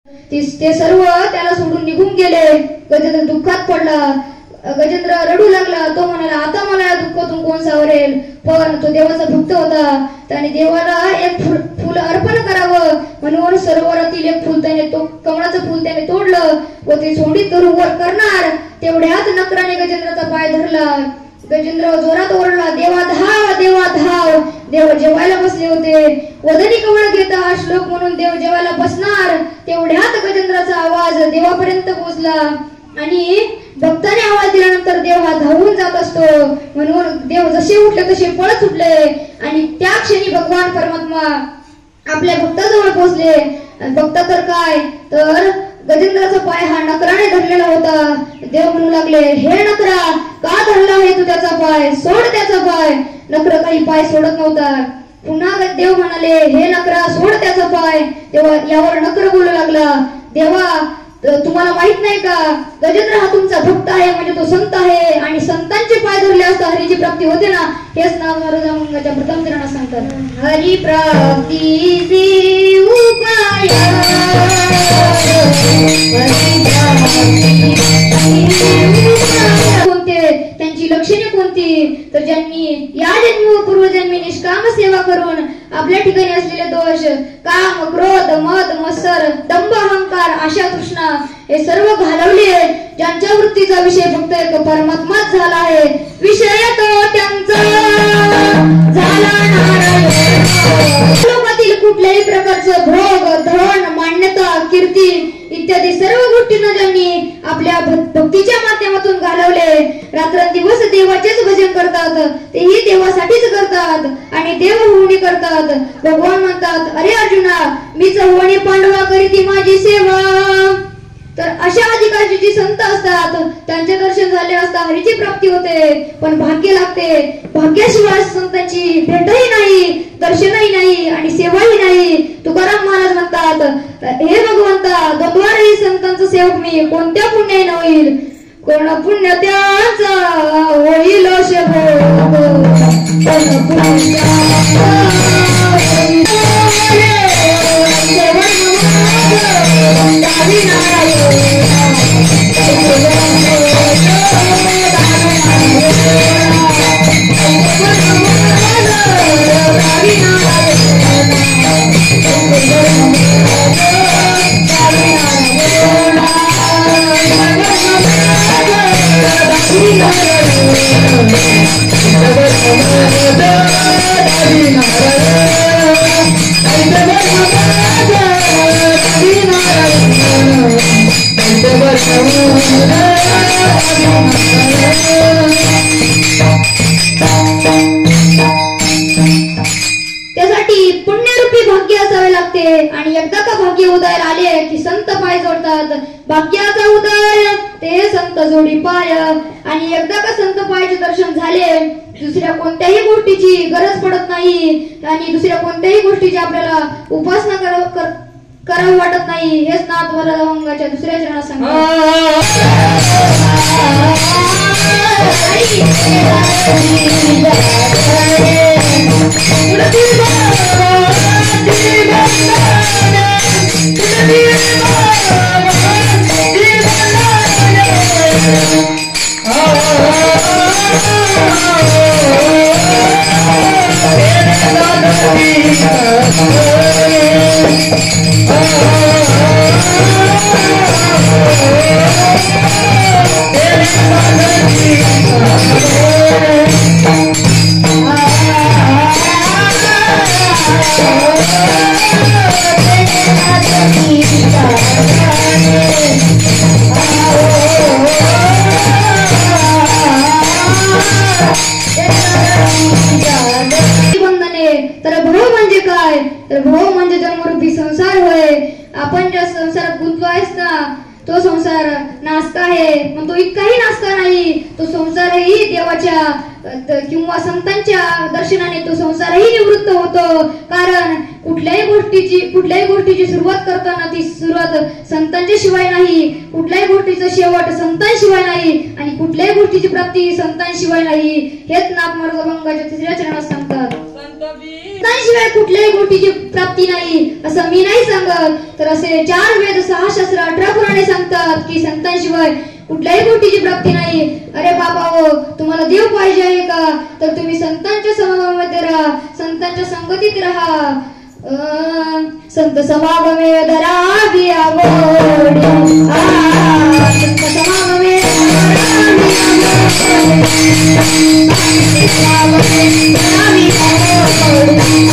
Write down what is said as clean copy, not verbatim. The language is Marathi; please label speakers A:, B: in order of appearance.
A: ते सर्व त्याला सोडून निघून गेले. गजेंद्र दुःखात पडला. गजेंद्र रडू लागला. तो म्हणाला, आता मला या दुःखातून कोण सावरेल. पण तो देवाचा भक्त होता. त्याने देवाला एक फुल अर्पण करावं म्हणून सरोवरातील एक फुल त्याने कमळाचं फुल त्याने तोडलं व ते सोंडीत धरून वर करणार तेवढ्यात नकराने गजेंद्राचा पाय धरला. गजेंद्र जोरात ओरडला, देवा धाव, देवा धाव. देव जेवायला बसले होते. वदनी कमळ घेता हा श्लोक म्हणून देव जेवायला बसणार तेवढ्यात गजेंद्राचा आवाज देवापर्यंत पोहोचला आणि भक्ताने आवाज दिल्यानंतर देव हा धावून जात असतो. म्हणून देव जसे उठले तसे पळत सुटले आणि त्या क्षणी भगवान परमात्मा आपल्या भक्ताजवळ पोहोचले. भक्त तर काय तर गजेंद्राचा पाय हा नकराने धरलेला होता. देव म्हणू लागले, हे नकरा, का धरला आहे तू त्याचा पाय? सोड त्याचा पाय. नकर काही पाय सोडत नव्हता. पुन्हा देव म्हणाले, हे नकरा, सोड त्याचा पाय. तेव्हा यावर नकर बोलू लागला, देवा तुम्हाला माहित नाही का, गजेंद्र हा तुमचा भक्त आहे, म्हणजे तो संत आहे आणि संतांचे पाय धरले असता हरीची प्राप्ती होते ना. हेच नाव नारदाच्या प्रथम चरणात सांगतात. हरी प्राप्ती उपाय कोणते, त्यांची लक्षणे कोणती तर ज्यांनी या जन्मी व पूर्वजन्मी निष्काम सेवा करून आपल्या ठिकाणी असलेले दोष काम, क्रोध, मद, मत्सर, दंभ, अहंकार, आशा, तृष्णा हे सर्व घालवले. ज्यांच्या वृत्तीचा विषय फक्त एक परमात्माच झाला आहे. विषय तो त्यांचा झाला नारायण. लोकातील कुठल्याही प्रकारचं भोग, धन, मान्यता, कीर्ती इत्यादी सर्व गोष्टींना ज्यांनी आपल्या भक्तीच्या माध्यमातून घालवले, रात्रंदिवस देवाचेच भजन करतात, तेही देवासाठीच करतात आणि देव होणी करतात. भगवान म्हणतात, अरे अर्जुना, मीच होणी पांडवा करीती माझी सेवा. तर अशा अधिकाराची जी संत असतात त्यांचे दर्शन झाले असता हरीची प्राप्ती होते. पण भाग्य लागते. भाग्याशिवाय संतांची भेटही नाही, दर्शनही नाही आणि सेवाही नाही. तुकाराम महाराज म्हणतात, हे भगवंता, द्वंद्वारही संतांचं सेवक मी, कोणत्या पुण्याने होईल? कोण पुण्य त्याचा होईल शोभ, कोण पुण्य त्यासाठी पुण्यरूपी भाग्य असावे लागते. आणि एकदा का भाग्य उदयाला आले की संत पाय जोडतात. भाग्याचा उदय ते संत जोडी पाय. आणि एकदा का संत पायाचे दर्शन झाले, दुसऱ्या कोणत्याही गोष्टीची गरज पडत नाही आणि दुसऱ्या कोणत्याही गोष्टीची आपल्याला उपासना करावी वाटत नाही. हेच नाथ वरदांगाच्या दुसऱ्या चरणात सांगतात. तर भव म्हणजे काय तर भव म्हणजे जन्मरूपी संसार होय. आपण ज्या संसारात गुंतलो आहेस ना, तो संसार नासका आहे, पण तो इतकाही नासका नाही. तो संसारही देवाच्या किंवा संतांच्या दर्शनाने तो संसारही निवृत्त होतो. कारण कुठल्याही गोष्टीची सुरुवात करताना ती सुरुवात संतांच्या शिवाय नाही, कुठल्याही गोष्टीचा शेवट संतांशिवाय नाही आणि कुठल्याही गोष्टीची प्राप्ती संतांशिवाय नाही. हेच नाथमार्ग अभंगाच्या 3ऱ्या चरणात सांगतात. संतांशिवाय कुठल्याही गोष्टीची प्राप्ती नाही असं मी नाही सांगत, तर असे 4 वेद 6 शास्त्र 18 पुराणे सांगतात की संतांशिवाय कुठल्याही गोष्टीची प्राप्ती नाही. अरे बाबा हो, तुम्हाला देव पाहिजे आहे का, तर तुम्ही संतांच्या समागमामध्ये राहा, संतांच्या संगतीत राहा. संत समागमे धरावी आवड, संत समागमे धरावी आवड.